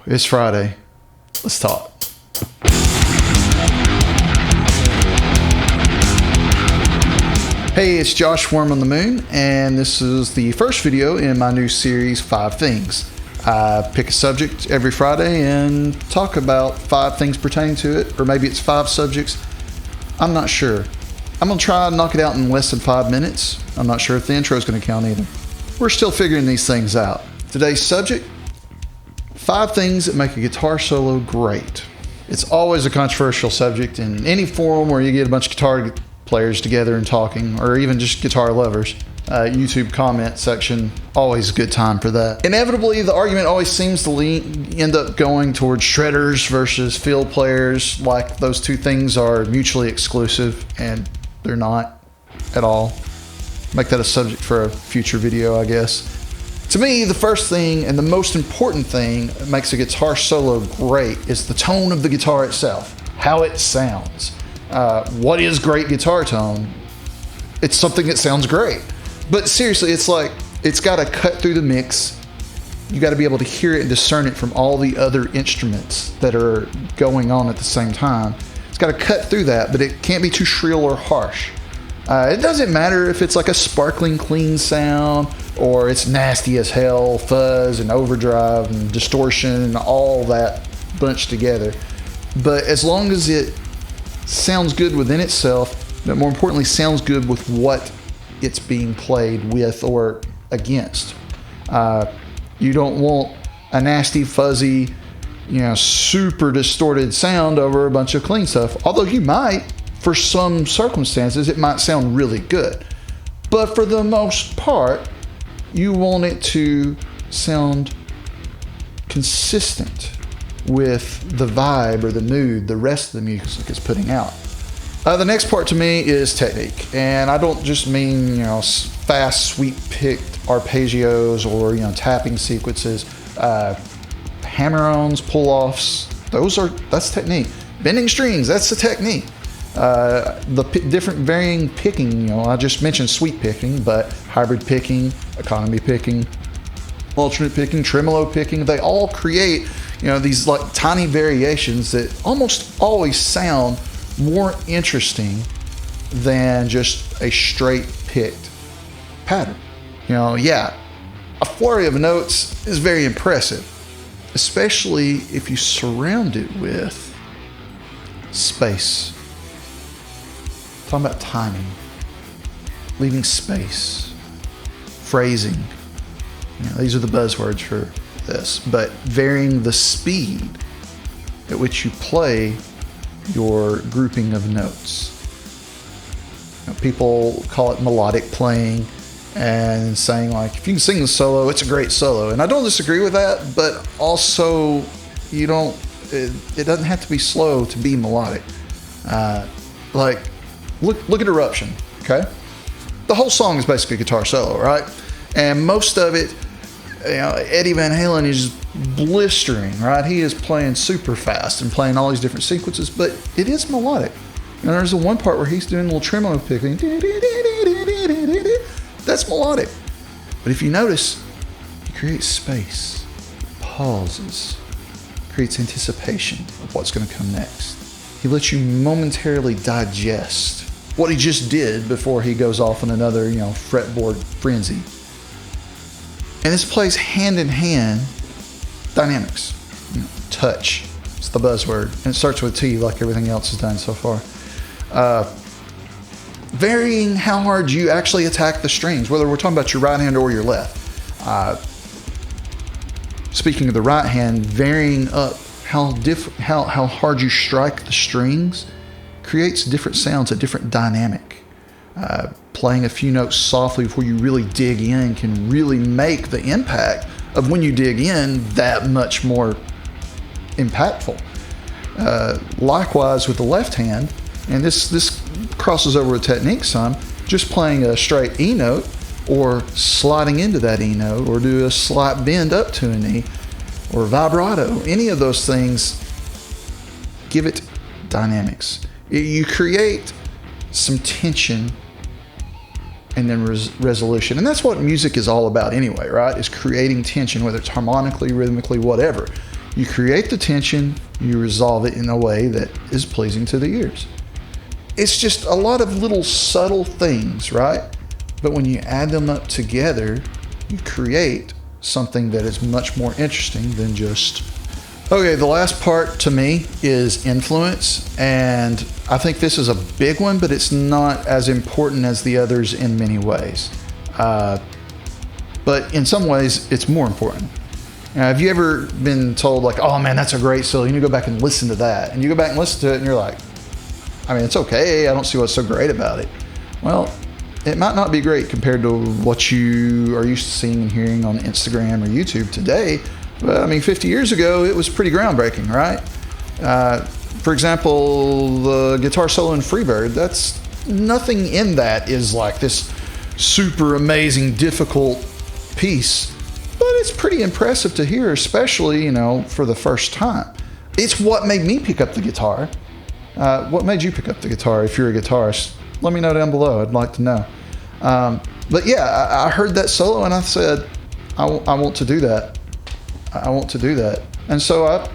It's Friday. Let's talk. Hey, it's Josh Wyrm on the Moon, and this is the first video in my new series, 5 Things. I pick a subject every Friday and talk about 5 things pertaining to it, or maybe it's 5 subjects. I'm not sure. I'm going to try and knock it out in less than 5 minutes. I'm not sure if the intro is going to count either. We're still figuring these things out. Today's subject: 5 things that make a guitar solo great. It's always a controversial subject in any forum where you get a bunch of guitar players together and talking, or even just guitar lovers. YouTube comment section, always a good time for that. Inevitably, the argument always seems to end up going towards shredders versus field players, like those two things are mutually exclusive, and they're not at all. Make that a subject for a future video, I guess. To me, the first thing and the most important thing that makes a guitar solo great is the tone of the guitar itself, how it sounds. What is great guitar tone? It's something that sounds great. But seriously, it's like, it's got to cut through the mix. You got to be able to hear it and discern it from all the other instruments that are going on at the same time. It's got to cut through that, but it can't be too shrill or harsh. It doesn't matter if it's like a sparkling clean sound or it's nasty as hell, fuzz and overdrive and distortion and all that bunched together. But as long as it sounds good within itself, but more importantly sounds good with what it's being played with or against. You don't want a nasty, fuzzy, super distorted sound over a bunch of clean stuff. Although you might, for some circumstances, it might sound really good. But for the most part, you want it to sound consistent with the vibe or the mood the rest of the music is putting out. The next part to me is technique, and I don't just mean fast, sweep-picked arpeggios or tapping sequences. Hammer-ons, pull-offs, that's technique. Bending strings, that's the technique. Different varying picking, I just mentioned sweep picking, but hybrid picking, economy picking, alternate picking, tremolo picking, they all create these like tiny variations that almost always sound more interesting than just a straight picked pattern. A flurry of notes is very impressive, especially if you surround it with space. Talking about timing, leaving space, phrasing. These are the buzzwords for this, but varying the speed at which you play your grouping of notes. People call it melodic playing and saying like, if you can sing the solo, it's a great solo. And I don't disagree with that, but also it doesn't have to be slow to be melodic. Look at Eruption, okay? The whole song is basically a guitar solo, right? And most of it, Eddie Van Halen is blistering, right? He is playing super fast and playing all these different sequences, but it is melodic. And there's the one part where he's doing a little tremolo picking. That's melodic. But if you notice, he creates space, pauses, creates anticipation of what's going to come next. He lets you momentarily digest what he just did before he goes off on another, fretboard frenzy. And this plays hand in hand dynamics. Touch. It's the buzzword. And it starts with T like everything else has done so far. Varying how hard you actually attack the strings, whether we're talking about your right hand or your left. Speaking of the right hand, varying up how hard you strike the strings creates different sounds, a different dynamic. Playing a few notes softly before you really dig in can really make the impact of when you dig in that much more impactful. Likewise with the left hand, and this crosses over with technique some, just playing a straight E note or sliding into that E note or do a slight bend up to an E or vibrato, any of those things give it dynamics. You create some tension and then resolution. And that's what music is all about anyway, right? Is creating tension, whether it's harmonically, rhythmically, whatever. You create the tension, you resolve it in a way that is pleasing to the ears. It's just a lot of little subtle things, right? But when you add them up together, you create something that is much more interesting than just... Okay, the last part to me is influence, and I think this is a big one, but it's not as important as the others in many ways. But in some ways, it's more important. Have you ever been told, like, oh man, that's a great solo, you need to go back and listen to that? And you go back and listen to it and you're like, I mean, it's okay, I don't see what's so great about it. Well, it might not be great compared to what you are used to seeing and hearing on Instagram or YouTube today, but I mean, 50 years ago, it was pretty groundbreaking, right? For example, the guitar solo in Freebird, that's nothing in that is like this super amazing, difficult piece. But it's pretty impressive to hear, especially, you know, for the first time. It's what made me pick up the guitar. What made you pick up the guitar if you're a guitarist? Let me know down below. I'd like to know. But yeah, I heard that solo and I said, I want to do that. I want to do that. And so I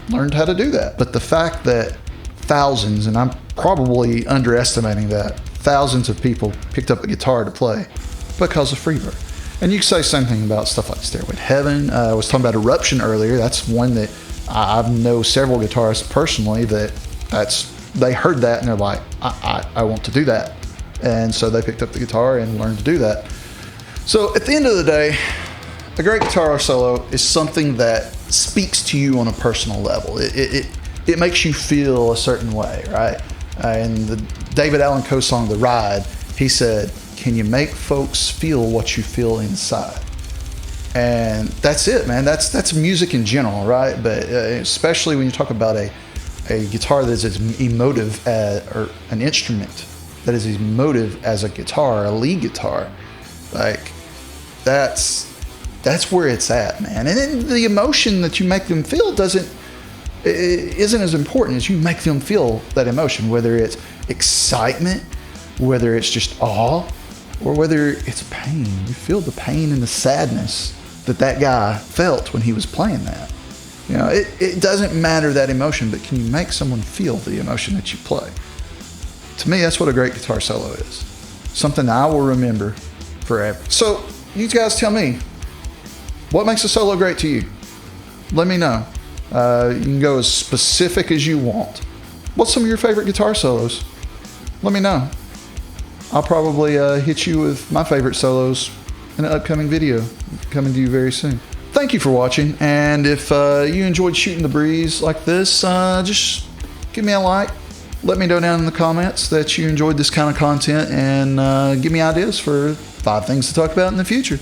learned how to do that. But the fact that thousands, and I'm probably underestimating that, thousands of people picked up a guitar to play because of Freebird. And you can say the same thing about stuff like Stairway to Heaven. I was talking about Eruption earlier. That's one that I know several guitarists personally they heard that and they're like, I want to do that. And so they picked up the guitar and learned to do that. So at the end of the day, a great guitar solo is something that speaks to you on a personal level. It makes you feel a certain way, right? In the David Allan Coe song, The Ride, he said, can you make folks feel what you feel inside? And that's it, man. That's music in general, right? But especially when you talk about a guitar that is as emotive or an instrument that is as emotive as a guitar, a lead guitar, like that's where it's at, man. And then the emotion that you make them feel isn't as important as you make them feel that emotion, whether it's excitement, whether it's just awe, or whether it's pain. You feel the pain and the sadness that guy felt when he was playing that. You know, it doesn't matter that emotion, but can you make someone feel the emotion that you play? To me, that's what a great guitar solo is. Something I will remember forever. So you guys tell me, what makes a solo great to you? Let me know. You can go as specific as you want. What's some of your favorite guitar solos? Let me know. I'll probably hit you with my favorite solos in an upcoming video coming to you very soon. Thank you for watching, and if you enjoyed shooting the breeze like this, just give me a like. Let me know down in the comments that you enjoyed this kind of content, and give me ideas for 5 things to talk about in the future.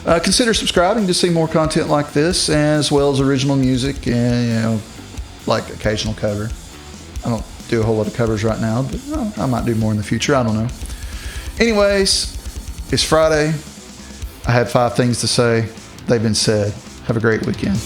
Consider subscribing to see more content like this, as well as original music and, you know, like occasional cover. I don't do a whole lot of covers right now, but I might do more in the future. I don't know. Anyways, it's Friday. I had 5 things to say. They've been said. Have a great weekend.